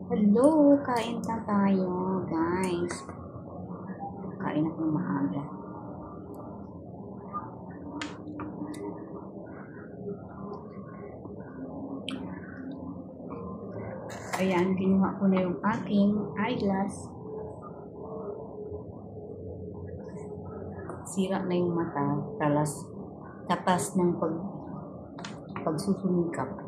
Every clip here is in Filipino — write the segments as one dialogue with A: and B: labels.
A: Hello, kain na tayo, guys. Kain ako ng maaga. Ayan, kinuha ko na yung aking eyeglass. Sira na yung mata, tatas ng pagsusumikap.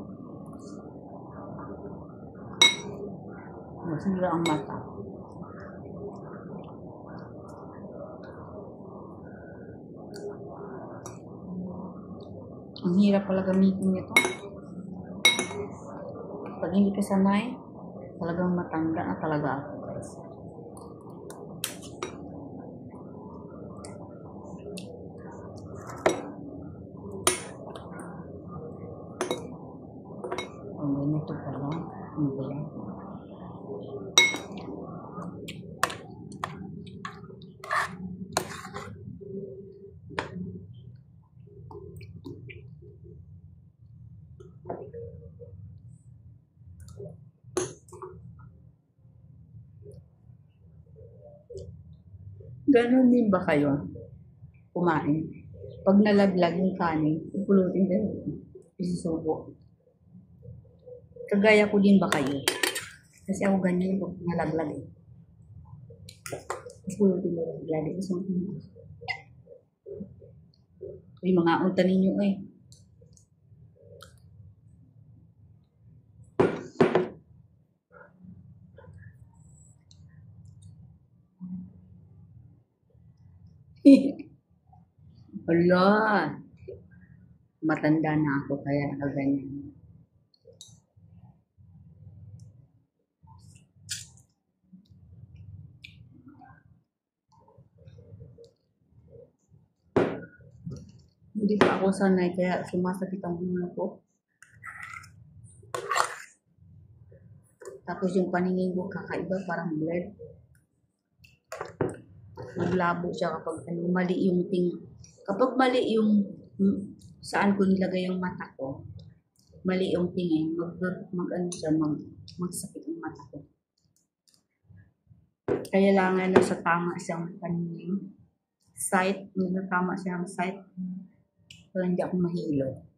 A: Nasira ang mata. Ang hirap pala gamitin nito. Pag hindi ka sanay, talagang matanda na talaga ako, guys. Ang ganito pala. Ang ganyan. Ganon din ba kayo kumain? Pag nalaglag yung kanin, pupulutin kayo. Isusubo. Kagaya ko din ba kayo? Kasi ako ganyan pag nalaglag eh. Pupulutin ko. Lagi isusubo. Yung mga unta ninyo eh. Hala, matanda na ako kaya nakaganyan. Hindi pa ako sanay kaya sumasakit ang ulo ko. Tapos yung paningin ko kakaiba, parang blurred. Maglabo siya kapag mali yung kapag mali yung saan ko nilagay yung mata ko, mali yung tingin, magsakit ang mata ko. Kailangan na sa tama siyang paningin. Sight, tama siyang sight. Pero hindi ako mahilo.